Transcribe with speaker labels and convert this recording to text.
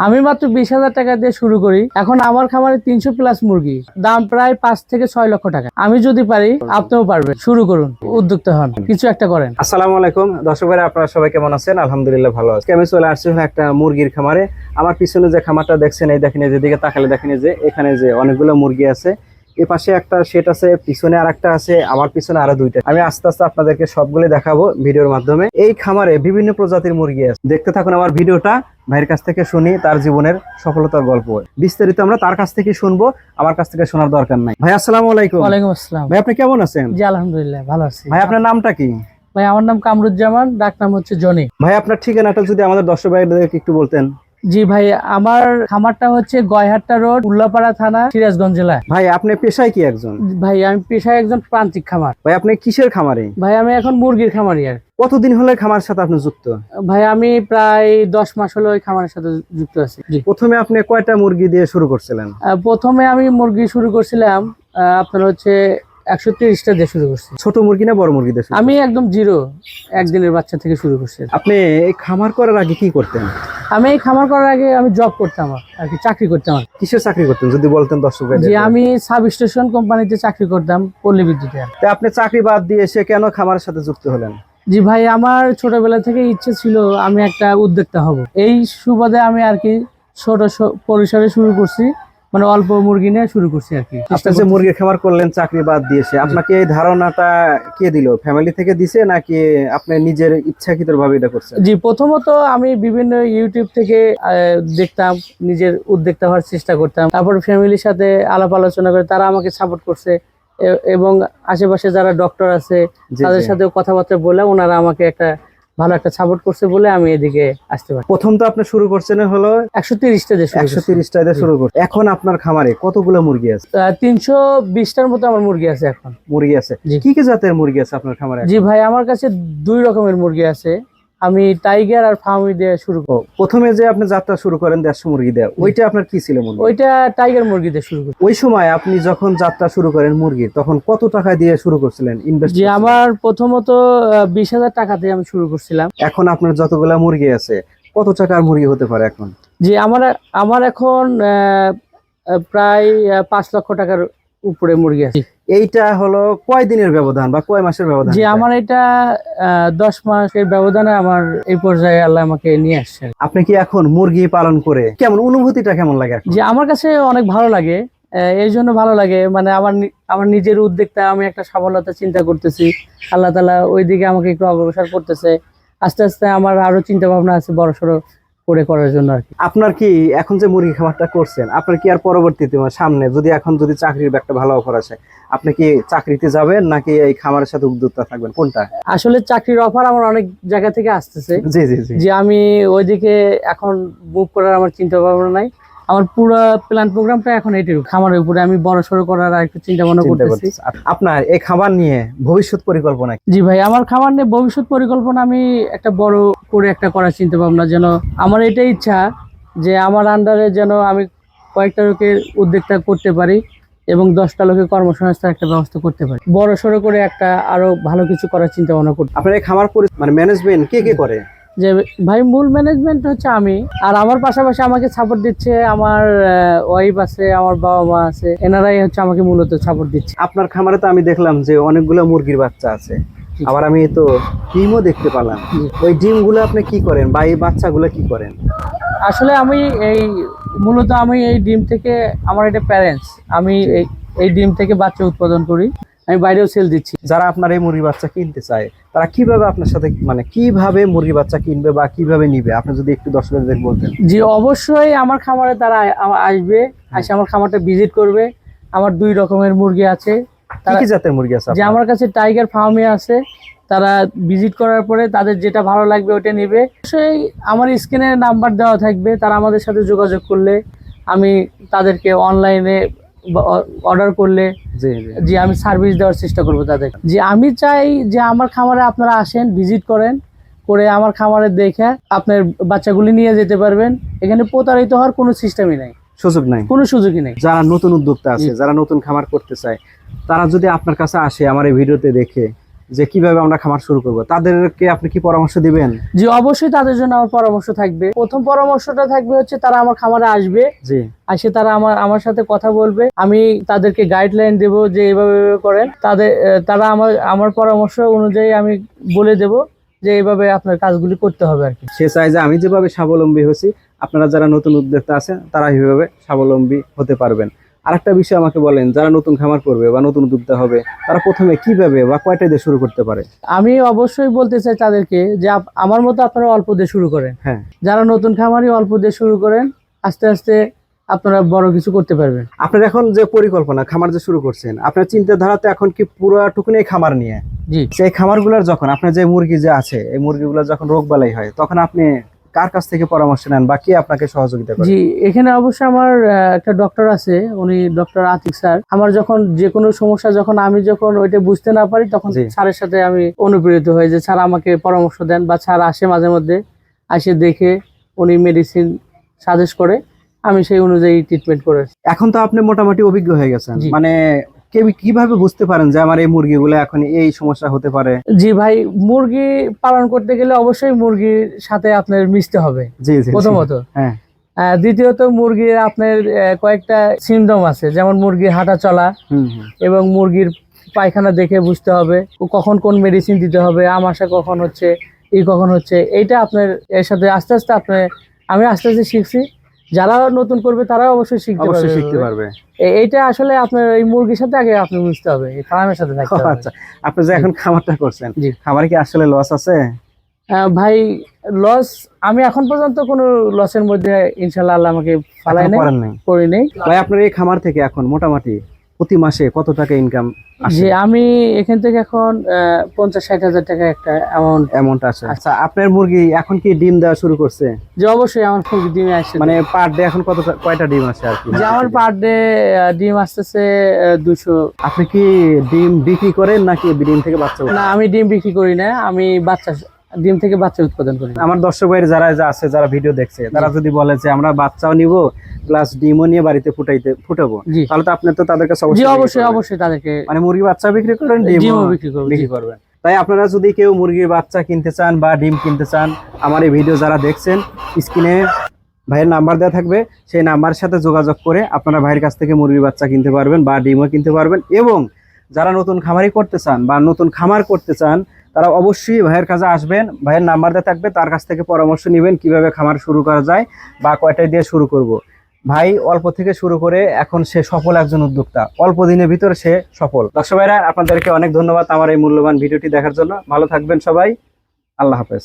Speaker 1: আমি মাত্র 20,000 টাকা দিয়ে শুরু করি। এখন আমার খামারে 300 প্লাস মুরগি, দাম প্রায় 5 থেকে 6 লক্ষ টাকা। আমি যদি পারি, আপনিও পারবেন। শুরু করুন, উদ্যোক্তা হন, কিছু একটা করেন।
Speaker 2: আসসালামু আলাইকুম দর্শক ভাইরা, আপনারা সবাই কেমন আছেন? আলহামদুলিল্লাহ ভালো আছি। আমি চলে আসছি একটা মুরগির খামারে। আমার পিছনে যে খামারটা দেখছেন, এই দেখেন, যেদিকে তাকালে দেখেন যে এখানে যে অনেকগুলো মুরগি আছে। এই পাশে একটা সেট আছে, পিছনে আরেকটা আছে, আমার পিছনে আরো দুইটা। আমি আস্তে আস্তে আপনাদেরকে সবগুলো দেখাবো ভিডিওর মাধ্যমে। এই খামারে বিভিন্ন প্রজাতির মুরগি আছে। দেখতে থাকুন আমার ভিডিওটা, ভাইয়ের কাছ থেকে শুনি তার জীবনের সফলতার গল্প। বিস্তারিত আমরা তার কাছ থেকে শুনবো, আমার কাছ থেকে শোনার দরকার নাই। ভাই আসসালামু আলাইকুম।
Speaker 1: ওয়ালাইকুম আসসালাম।
Speaker 2: ভাই আপনি কেমন আছেন?
Speaker 1: জি আলহামদুলিল্লাহ ভালো আছি।
Speaker 2: ভাই আপনার নামটা কি?
Speaker 1: ভাই আমার নাম কামরুজ্জামান, ডাক নাম হচ্ছে জনি।
Speaker 2: ভাই আপনার ঠিকানাটা যদি আমাদের দর্শক ভাইদেরকে একটু বলতেন।
Speaker 1: জি ভাই, আমার খামারটা হচ্ছে গয়হাট্টা রোড, উল্লাপাড়া থানা, সিরাজগঞ্জ জেলা।
Speaker 2: ভাই আপনি পেশায় কি একজন?
Speaker 1: ভাই আমি পেশায় একজন প্রান্তিক খামার।
Speaker 2: ভাই আপনি কিসের খামারে?
Speaker 1: ভাই আমি এখন মুরগির খামারি। আর
Speaker 2: কতদিন হলে খামারের সাথে আপনি যুক্ত?
Speaker 1: ভাই আমি প্রায় 10 মাস হলো ওই খামারের সাথে যুক্ত আছি। জি।
Speaker 2: প্রথমে আপনি কয়টা মুরগি দিয়ে শুরু করছিলেন?
Speaker 1: প্রথমে আমি মুরগি শুরু করছিলাম আপনার হচ্ছে 130টা দিয়ে শুরু করছি।
Speaker 2: ছোট মুরগি না বড় মুরগি দিয়ে?
Speaker 1: আমি একদম জিরো, একদিনের বাচ্চা থেকে শুরু করছি।
Speaker 2: আপনি এই খামার করার আগে কি করতেন?
Speaker 1: আমি এই খামার করার আগে আমি জব করতাম, আর কি চাকরি করতাম।
Speaker 2: কিসের চাকরি করতেন যদি বলতেন দর্শক ভাইদের?
Speaker 1: জি, আমি সাব স্টেশন কোম্পানিতে চাকরি করতাম, পল্লী বিদ্যুতে।
Speaker 2: তা আপনি চাকরি বাদ দিয়ে এসে কেন খামারের সাথে যুক্ত হলেন?
Speaker 1: জি ভাই, আমার ছোটবেলা থেকে ইচ্ছে ছিল আমি একটা উদ্যোক্তা হব। এই সুবাদে আমি আর কি ছোট পরিসরে শুরু করছি, মানে অল্প মুরগি নিয়ে শুরু করছি আর কি।
Speaker 2: আপনি যে মুরগির খামার করলেন চাকরি বাদ দিয়েছে, আপনাকে এই ধারণাটা কে দিল? ফ্যামিলি থেকে দিছে নাকি আপনি নিজের ইচ্ছাকৃতভাবে এটা করছেন?
Speaker 1: জি, প্রথমত আমি বিভিন্ন ইউটিউব থেকে দেখতাম, নিজের উদ্যোক্তা হওয়ার চেষ্টা করতাম। তারপর ফ্যামিলির সাথে আলাপ আলোচনা করে তারা আমাকে সাপোর্ট করছে, এবং আশেপাশে যারা ডক্টর আছে তাদের সাথে কথাবার্তা বলে ওনারা আমাকে একটা ভালো একটা সাপোর্ট করছে বলে আমি এদিকে আসতে পারি।
Speaker 2: প্রথম তো আপনি শুরু করছেন হলো
Speaker 1: 130টা দিয়ে
Speaker 2: 130টা দিয়ে শুরু করছেন। এখন আপনার খামারে কতগুলো মুরগি আছে?
Speaker 1: 320টার মতো আমার মুরগি আছে এখন।
Speaker 2: মুরগি আছে? কি কি জাতের মুরগি আছে আপনার খামারে?
Speaker 1: জি ভাই, আমার কাছে 2 রকমের মুরগি আছে। আমি টাইগার আর ফার্মি দিয়ে শুরু করব।
Speaker 2: প্রথমে যে আপনি যাত্রা শুরু করেন 150 মুরগি দিয়ে, ওইটা আপনার কি ছিল মুরগি?
Speaker 1: ওইটা টাইগার মুরগি দিয়ে শুরু করি।
Speaker 2: ওই সময় আপনি যখন যাত্রা শুরু করেন মুরগির, তখন কত টাকা দিয়ে শুরু করছিলেন? ইনভেস্ট?
Speaker 1: জি, আমার প্রথমত 20,000 টাকা দিয়ে আমি শুরু করছিলাম।
Speaker 2: এখন আপনার যতগুলা মুরগি আছে, কত টাকার মুরগি হতে পারে এখন?
Speaker 1: জি, আমার এখন প্রায় 5 লক্ষ টাকার উপরে মুরগি আছে।
Speaker 2: এইটা হলো কয় দিনের ব্যবধান বা কয় মাসের ব্যবধান?
Speaker 1: জি, আমার এটা 10 মাসের ব্যবধানে আমার এই পর্যায়ে আল্লাহ আমাকে নিয়ে আসছে।
Speaker 2: আপনি কি এখন মুরগি পালন করে কেমন অনুভূতিটা কেমন লাগে এখন?
Speaker 1: জি, আমার কাছে অনেক ভালো লাগে। এই জন্য ভালো লাগে, মানে আমার নিজের উদ্যোক্তা, আমি একটা সফলতা চিন্তা করতেছি। আল্লাহ তাআলা ওইদিকে আমাকে একটু অগ্রসর করতেছে। আস্তে আস্তে আমার আরো চিন্তা ভাবনা আছে বড়সড় করে করার জন্য আর কি।
Speaker 2: আপনার কি এখন যে মুরগি খামারটা করছেন, আপনার কি আর পরবর্তীতে সামনে যদি এখন যদি চাকরির একটা ভালো অফার আসে, আপনি কি চাকরিতে যাবেন নাকি এই খামারের সাথে উদ্যোক্তা থাকবেন, কোনটা?
Speaker 1: আসলে চাকরির অফার আমার অনেক জায়গা থেকে আসতেছে।
Speaker 2: জি জি জি।
Speaker 1: যে আমি ওইদিকে এখন মুভ করার আমার চিন্তা ভাবনা নাই। আমার পুরো প্ল্যান প্রোগ্রামটা এখন এটার খামারের উপরে আমি বড়সড় করার আর একটু চিন্তা ভাবনা করতেছি।
Speaker 2: আপনার এই খামার নিয়ে ভবিষ্যৎ পরিকল্পনা?
Speaker 1: জি ভাই, আমার খামার নিয়ে ভবিষ্যৎ পরিকল্পনা আমি একটা বড় করে একটা করার চিন্তা ভাবনা, যেন আমার এটাই ইচ্ছা যে আমার আন্ডারে যেন আমি কয়েকটা লোকের উদ্যোক্তা করতে পারি এবং 10টা লোকের কর্মসংস্থান একটা ব্যবস্থা করতে পারি। বড়সড় করে একটা আরো ভালো কিছু করার চিন্তা ভাবনা করতে।
Speaker 2: আপনার এই খামার মানে ম্যানেজমেন্ট কে কে করে?
Speaker 1: যে ভাই, মূল ম্যানেজমেন্ট হচ্ছে আমি, আর আমার পাশাপাশি আমাকে সাপোর্ট দিচ্ছে আমার ওয়াইফ আছে, আমার বাবা মা আছে, এনারাই হচ্ছে আমাকে মূলত সাপোর্ট দিচ্ছে।
Speaker 2: আপনার খামারে তো আমি দেখলাম যে অনেকগুলো মুরগির বাচ্চা আছে, আবার আমি তো ডিমও দেখতে পেলাম। ওই ডিমগুলো আপনি কি করেন বা এই বাচ্চাগুলো কি করেন?
Speaker 1: আসলে আমি মূলত আমি এই ডিম থেকে, আমার এটা প্যারেন্টস, আমি এই ডিম থেকে বাচ্চা উৎপাদন করি, আমি বাইরেও সেল দিচ্ছি।
Speaker 2: যারা আপনার এই মুরগি বাচ্চা কিনতে চায় তারা কিভাবে আপনার সাথে, মানে কিভাবে মুরগি বাচ্চা কিনবে বা কিভাবে নিবে, আপনি যদি একটু দর্শকদের বলতেন।
Speaker 1: জি অবশ্যই, আমার খামারে তারা আসবে, এসে আমার খামারটা ভিজিট করবে। আমার 2 রকমের মুরগি আছে।
Speaker 2: কি জাতের মুরগি আছে?
Speaker 1: যে আমার কাছে টাইগার ফার্মে আছে, তারা ভিজিট করার পরে তাদের যেটা ভালো লাগবে ওটা নেবে। অবশ্যই আমার স্ক্রিনে নাম্বার দেওয়া থাকবে, তারা আমাদের সাথে যোগাযোগ করলে আমি তাদেরকে অনলাইনে অর্ডার করলে যে আমি সার্ভিস দেওয়ার চেষ্টা করবো তাদের। যে আমি চাই যে আমার খামারে আপনারা আসেন, ভিজিট করেন, করে আমার খামারে দেখে আপনার বাচ্চাগুলি নিয়ে যেতে পারবেন। এখানে প্রতারিত হওয়ার কোনো সিস্টেমই নাই,
Speaker 2: সুযোগ নাই,
Speaker 1: কোনো সুযোগই নেই।
Speaker 2: যারা নতুন উদ্যোক্তা আছে, যারা নতুন খামার করতে চায়, তারা যদি আপনার কাছে আসে আমার এই ভিডিওতে দেখে, যে কিভাবে আমরা খামার শুরু করব, তাদেরকে আপনি কি পরামর্শ দিবেন?
Speaker 1: জি, অবশ্যই তাদের জন্য আমার পরামর্শ থাকবে। প্রথম পরামর্শটা থাকবে হচ্ছে তারা আমার খামারে আসবে,
Speaker 2: জি
Speaker 1: আসে তারা আমার সাথে কথা বলবে। আমি তাদেরকে গাইডলাইন দেব যে এইভাবে এইভাবে করেন। তারা আমার পরামর্শ অনুযায়ী আমি বলে দেব যে এইভাবে আপনার কাজগুলি করতে হবে আর কি।
Speaker 2: সে চাই যে আমি যেভাবে স্বাবলম্বী হয়েছি, আপনারা যারা নতুন উদ্যোক্তা আছেন তারা এইভাবে স্বাবলম্বী হতে পারবেন। আরেকটা বিষয় আমাকে বলেন, যারা নতুন খামার করবে বা নতুন উদ্যোক্তা হবে, তারা প্রথমে কিভাবে বা কয়টা দিয়ে শুরু করতে পারে?
Speaker 1: আমি অবশ্যই বলতে চাই তাদেরকে যে আমার মতো আপনারা অল্প দিয়ে শুরু করেন।
Speaker 2: হ্যাঁ,
Speaker 1: যারা নতুন খামারি অল্প দিয়ে শুরু করেন, আস্তে আস্তে আপনারা বড় কিছু করতে পারবেন।
Speaker 2: আপনার এখন যে পরিকল্পনা খামার যে শুরু করছেন, আপনার চিন্তাধারাতে এখন কি পুরোটুকুনি এই খামার নিয়ে?
Speaker 1: জি,
Speaker 2: সেই খামারগুলোর যখন আপনার যে মুরগি যে আছে, এই মুরগিগুলো যখন রোগ বালাই হয়, তখন আপনি কার কাছ থেকে পরামর্শ নেন বা কে আপনাকে সহযোগিতা করে?
Speaker 1: জি, এখানে অবশ্যই আমার একটা ডক্টর আছে, উনি ডক্টর আতিক স্যার। আমার যখন যে কোনো সমস্যা আমি যখন ওইটা বুঝতে না পারি, তখন
Speaker 2: জি।
Speaker 1: স্যারের সাথে আমি অনুপ্রেরিত হই যে স্যার আমাকে পরামর্শ দেন, বা স্যার আসে মাঝে মধ্যে, আসে দেখে উনি মেডিসিন সাজেস্ট করে, আমি সেই অনুযায়ী ট্রিটমেন্ট করে।
Speaker 2: এখন তো আপনি মোটামুটি অভিজ্ঞ হয়ে গেছেন,
Speaker 1: জি।
Speaker 2: মানে কিভাবে বুঝতে পারেন যে আমার এই মুরগিগুলো এখন এই সমস্যা হতে পারে?
Speaker 1: জি ভাই, মুরগি পালন করতে গেলে অবশ্যই মুরগির সাথে আপনার মিশতে হবে
Speaker 2: জি জি জি।
Speaker 1: প্রথমত।
Speaker 2: হ্যাঁ,
Speaker 1: দ্বিতীয়ত মুরগির আপনার কয়েকটা সিমটম আছে, যেমন মুরগির হাঁটা চলা
Speaker 2: হুম হুম।
Speaker 1: এবং মুরগির পায়খানা দেখে বুঝতে হবে ও কখন কোন মেডিসিন দিতে হবে, আমাশা কখন হচ্ছে, কখন হচ্ছে। এইটা আপনার এর সাথে আস্তে আস্তে আমি আস্তে আস্তে শিখছি। যারা নতুন করবে তারা অবশ্যই
Speaker 2: অবশ্যই শিখতে পারবে।
Speaker 1: এইটা আসলে আপনার এই মুরগির সাথে আগে আপনি বুঝতে হবে, এই ফার্মের সাথে থাকতে হবে।
Speaker 2: আচ্ছা, আপনি যে এখন খামারটা করছেন,
Speaker 1: জি।
Speaker 2: খামারে কি আসলে লস আছে?
Speaker 1: ভাই, লস আমি এখন পর্যন্ত কোনো লসের মধ্যে ইনশাল্লাহ আল্লাহ আমাকে ফালাই
Speaker 2: এখনো
Speaker 1: নাই,
Speaker 2: করেন নাই?
Speaker 1: করি নেই।
Speaker 2: ভাই, আপনার এই খামার থেকে এখন মোটামুটি প্রতি মাসে কত টাকা ইনকাম আসে?
Speaker 1: যে আমি এখান থেকে এখন 50-60 হাজার টাকা একটা
Speaker 2: অ্যামাউন্ট আছে। আচ্ছা, আপনার মুরগি এখন কি ডিম দেওয়া শুরু করছে?
Speaker 1: যে অবশ্যই আমার খুব ডিমে আসছে।
Speaker 2: মানে পার ডে এখন কয়টা ডিম আসে আর কি?
Speaker 1: যে আমার পার ডে ডিম আসতেছে 200।
Speaker 2: আপনি কি ডিম বিক্রি করেন নাকি ডিম থেকে বাচ্চা উৎপাদন?
Speaker 1: না, আমি ডিম বিক্রি করি না, আমি ডিম থেকে বাচ্চা উৎপাদন করি।
Speaker 2: আমার দর্শক ভাইয়ের যারা ভিডিও দেখছে, তারা যদি বলে যে আমরা বাচ্চাও নিব প্লাস ডিমও নিয়ে বাড়িতে ফুটাবো,
Speaker 1: জি।
Speaker 2: তাহলে তো আপনি তো তাদের কাছে
Speaker 1: জি,
Speaker 2: অবশ্যই
Speaker 1: অবশ্যই
Speaker 2: বিক্রি করবেন।
Speaker 1: অবশ্যই তাদেরকে
Speaker 2: মানে মুরগি বাচ্চা বিক্রি করেন,
Speaker 1: ডিমও
Speaker 2: ডিমও
Speaker 1: বিক্রি করবো।
Speaker 2: বিক্রি করবেন। তাই আপনারা যদি কেউ মুরগির বাচ্চা কিনতে চান বা ডিম কিনতে চান, আমার এই ভিডিও যারা দেখছেন, স্ক্রিনে ভাইয়ের নাম্বার দেওয়া থাকবে, সেই নাম্বারের সাথে যোগাযোগ করে আপনারা ভাইয়ের কাছ থেকে মুরগির বাচ্চা কিনতে পারবেন বা ডিমও কিনতে পারবেন। এবং যারা নতুন খামারি করতে চান বা নতুন খামার করতে চান, তারা অবশ্যই ভাইয়ের কাছে আসবেন, ভাইয়ের নাম্বার দেওয়া থাকবে, তার কাছ থেকে পরামর্শ নেবেন কিভাবে খামার শুরু করা যায় বা কয়টায় দিয়ে শুরু করব। ভাই অল্প থেকে শুরু করে এখন সে সফল একজন উদ্যোক্তা, অল্প দিনের ভিতরে সে সফল। দর্শক ভাইরা, আপনাদেরকে অনেক ধন্যবাদ আমার এই মূল্যবান ভিডিওটি দেখার জন্য। ভালো থাকবেন সবাই, আল্লাহ হাফেজ।